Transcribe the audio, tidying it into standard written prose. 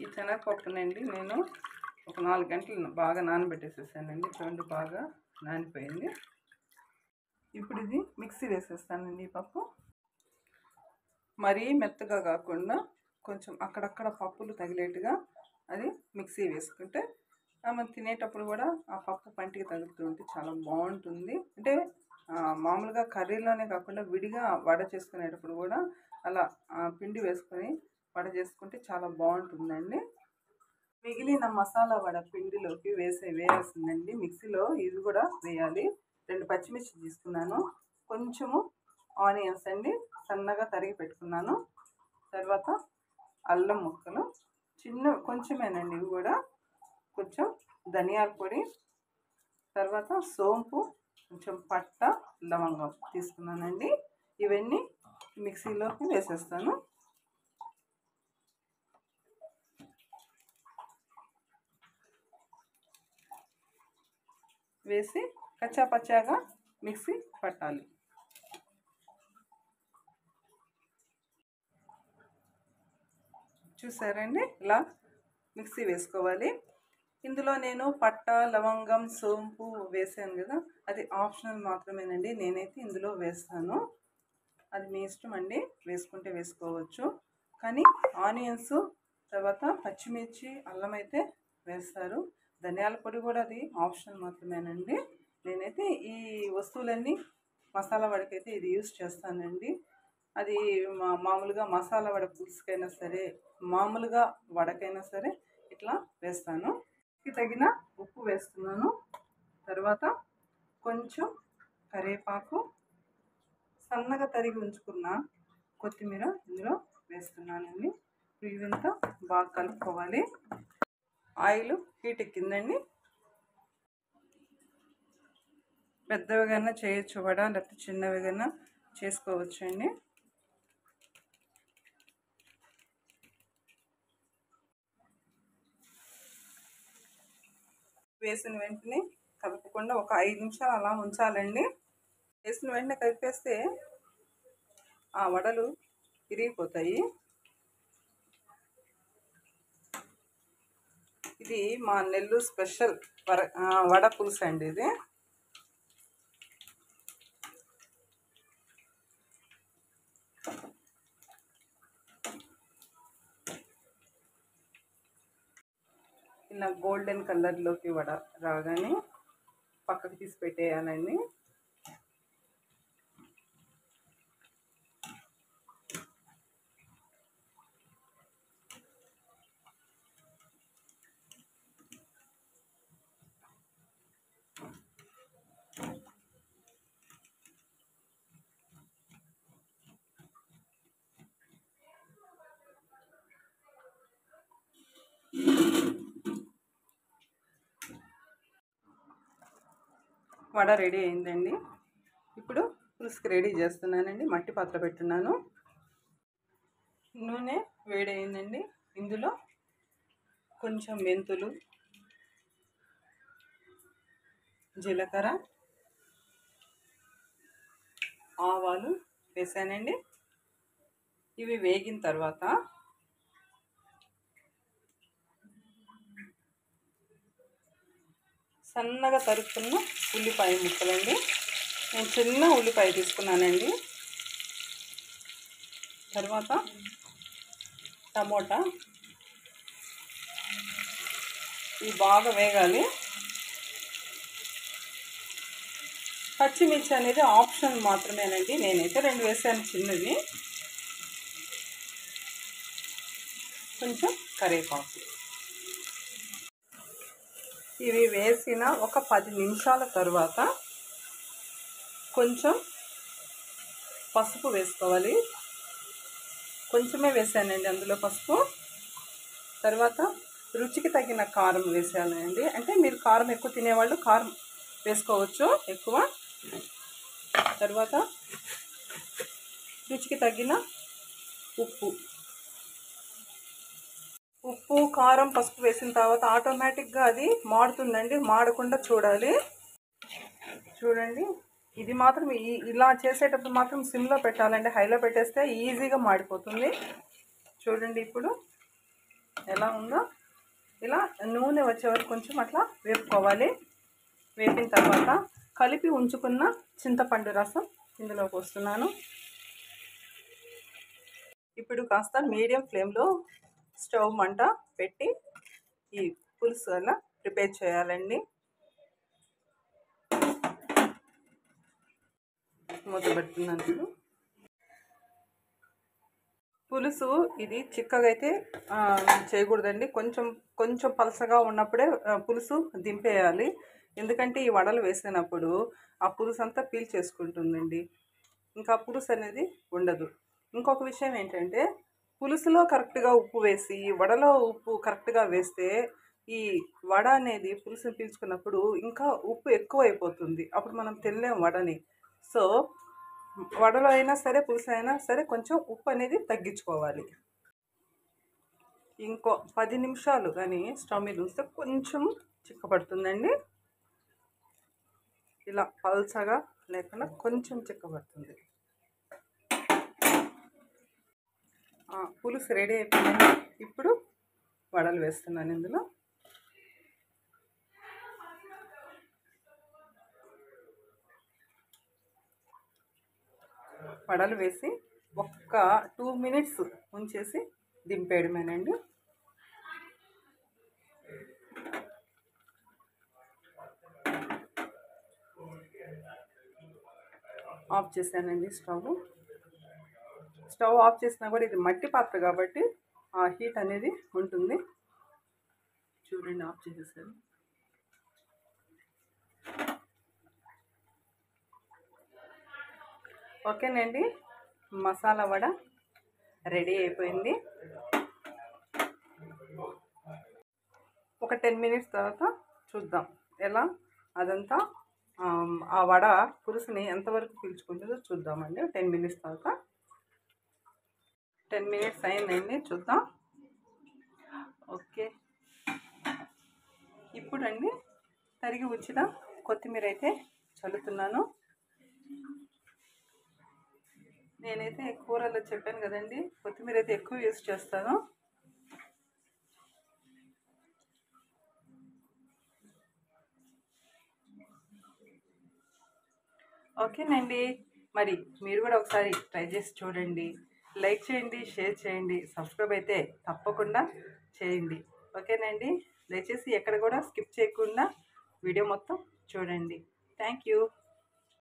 ఈ శనగపప్పునండి నేను ఒక 4 గంటలు బాగా నానబెట్టేసేసానండి. చూడండి బాగా నానిపోయింది. ఇప్పుడు ఇది మిక్సీ వేసేస్తానండి. ఈ పప్పు మరీ మెత్తగా కాకుండా కొంచెం అక్కడక్కడ పప్పులు తగిలేట్టుగా అది మిక్సీ వేసుకుంటే మనం తినేటప్పుడు కూడా ఆ పప్పు పంటికి తగులుతూ ఉంటే చాలా బాగుంటుంది. అంటే మామూలుగా కర్రీలోనే కాకుండా విడిగా వడ చేసుకునేటప్పుడు కూడా అలా పిండి వేసుకొని వడ చేసుకుంటే చాలా బాగుంటుందండి. మిగిలిన మసాలా వడ పిండిలోకి వేయాల్సిందండి. మిక్సీలో ఇది కూడా వేయాలి. 2 పచ్చిమిర్చి తీసుకున్నాను, కొంచెము ఆనియన్స్ అండి సన్నగా తరిగి పెట్టుకున్నాను, తర్వాత అల్లం ముక్కలు కొంచెమేనండి ఇవి కూడా, కొంచెం ధనియాల పొడి, తర్వాత సోంపు, కొంచెం పట్ట, లవంగం తీసుకున్నానండి. ఇవన్నీ మిక్సీలోకి వేసేస్తాను. వేసి కచ్చాపచ్చాగా మిక్సీ పట్టాలి. చూసారండి, ఇలా మిక్సీ వేసుకోవాలి. ఇందులో నేను పట్ట, లవంగం, సోంపు వేసాను కదా, అది ఆప్షనల్ మాత్రమేనండి. నేనైతే ఇందులో వేస్తాను, అది మీ ఇష్టం అండి, వేసుకుంటే వేసుకోవచ్చు. కానీ ఆనియన్స్, తర్వాత పచ్చిమిర్చి, అల్లం అయితే వేస్తారు. ధనియాల పొడి కూడా అది ఆప్షనల్ మాత్రమేనండి. నేనైతే ఈ వస్తువులన్నీ మసాలా వడకైతే ఇది యూస్ చేస్తానండి. అది మామూలుగా మసాలా వడ పులుసుకైనా సరే, మామూలుగా వడకైనా సరే ఇట్లా వేస్తాను. తగిన ఉప్పు వేస్తున్నాను, తర్వాత కొంచెం కరివేపాకు, సన్నగా తరిగి ఉంచుకున్న కొత్తిమీర ఇందులో వేస్తున్నానండి. ఇవంతా బాగా కలుపుకోవాలి. Oil heat ఎక్కిందండి. పెద్దవిగానే చేయొచ్చు వడ, లేకపోతే చిన్నవిగానే చేసుకోవచ్చండి. వేసిన వెంటనే కలపకుండా ఒక 5 నిమిషాలు అలా ఉంచాలండి. వేసిన వెంటనే కలిపేస్తే ఆ వడలు విరిగిపోతాయి. ఇది మా నెల్లూరు స్పెషల్ వడ పులుసు అండి. ఇది ఇలా గోల్డెన్ కలర్లోకి వడ రాగానే పక్కకు తీసి పెట్టేయాలండి. వడ రెడీ అయిందండి. ఇప్పుడు పులుసుకి రెడీ చేస్తున్నానండి. మట్టి పాత్ర పెట్టున్నాను. నూనె వేడి అయిందండి. ఇందులో కొంచెం మెంతులు, జీలకర్ర, ఆవాలు వేసానండి. ఇవి వేగిన తర్వాత సన్నగా తరుక్కున్న ఉల్లిపాయ ముక్కలండి. నేను చిన్న ఉల్లిపాయ తీసుకున్నానండి. తర్వాత టమోటా, ఇవి బాగా వేగాలి. పచ్చిమిర్చి అనేది ఆప్షన్ మాత్రమేనండి. నేనైతే 2 వేసాను చిన్నవి. కొంచెం కరివేపాకు. ఇవి వేసిన ఒక 10 నిమిషాల తర్వాత కొంచెం పసుపు వేసుకోవాలి. కొంచెమే వేసానండి అందులో పసుపు. తర్వాత రుచికి తగిన కారం వేసానండి. అంటే మీరు కారం ఎక్కువ తినేవాళ్ళు కారం వేసుకోవచ్చు ఎక్కువ. తర్వాత రుచికి తగిన ఉప్పు, కారం, పసుపు వేసిన తర్వాత ఆటోమేటిక్గా అది మాడుతుందండి. మాడకుండా చూడాలి. చూడండి, ఇది మాత్రం ఇలా చేసేటప్పుడు మాత్రం సిమ్లో పెట్టాలండి. హైలో పెట్టేస్తే ఈజీగా మాడిపోతుంది. చూడండి, ఇప్పుడు ఎలా ఉందో ఇలా నూనె వచ్చే వరకు కొంచెం అట్లా వేపుకోవాలి. వేపిన తర్వాత కలిపి ఉంచుకున్న చింతపండు రసం ఇందులో పోస్తున్నాను. ఇప్పుడు కాస్త మీడియం ఫ్లేమ్లో స్టవ్ మంట పెట్టి ఈ పులుసు అలా ప్రిపేర్ చేయాలండి. మూత పెడుతున్నాను. పులుసు ఇది చిక్కగా అయితే చేయకూడదండి. కొంచెం కొంచెం పలసగా ఉన్నప్పుడే పులుసు దింపేయాలి. ఎందుకంటే ఈ వడలు వేసినప్పుడు ఆ పులుసు అంతా పీల్చేసుకుంటుందండి. ఇంకా పులుసు అనేది ఉండదు. ఇంకొక విషయం ఏంటంటే పులుసులో కరెక్ట్గా ఉప్పు వేసి వడలో ఉప్పు కరెక్ట్గా వేస్తే ఈ వడ అనేది పులుసుని పీల్చుకున్నప్పుడు ఇంకా ఉప్పు ఎక్కువ అయిపోతుంది. అప్పుడు మనం తినలేం వడని. సో వడలో అయినా సరే పులుసు అయినా సరే కొంచెం ఉప్పు అనేది తగ్గించుకోవాలి. ఇంకో 10 నిమిషాలు కానీ స్టవ్ మీద ఉంచితే కొంచెం చిక్కబడుతుందండి. ఇలా పల్చగా లేకుండా కొంచెం చిక్కబడుతుంది. పులుసు రెడీ అయిపోయిందండి. ఇప్పుడు వడలు వేస్తున్నాను ఇందులో. వడలు వేసి ఒక్క 2 మినిట్స్ ఉంచేసి దింపేయడమేనండి. ఆఫ్ చేశానండి స్టవ్ ఆఫ్ చేసినా కూడా ఇది మట్టి పాత్ర కాబట్టి ఆ హీట్ అనేది ఉంటుంది. చూడండి, ఆఫ్ చేసేసాను. ఓకేనండి, మసాలా వడ రెడీ అయిపోయింది. ఒక 10 మినిట్స్ తర్వాత చూద్దాం ఎలా అదంతా ఆ వడ పులుసుని ఎంతవరకు పీల్చుకుంటుందో చూద్దామండి. 10 మినిట్స్ తర్వాత. 10 మినిట్స్ అయిందండి, చూద్దాం. ఓకే, ఇప్పుడండి తరిగి వచ్చిన కొత్తిమీర అయితే చల్లుతున్నాను. నేనైతే కూరలో చెప్పాను కదండి, కొత్తిమీర అయితే ఎక్కువ యూజ్ చేస్తాను. ఓకేనండి, మరి మీరు కూడా ఒకసారి ట్రై చేసి చూడండి. లైక్ చేయండి, షేర్ చేయండి, సబ్స్క్రైబ్ అయితే తప్పకుండా చేయండి. ఓకేనండి, దయచేసి ఎక్కడ కూడా స్కిప్ చేయకుండా వీడియో మొత్తం చూడండి. Thank you.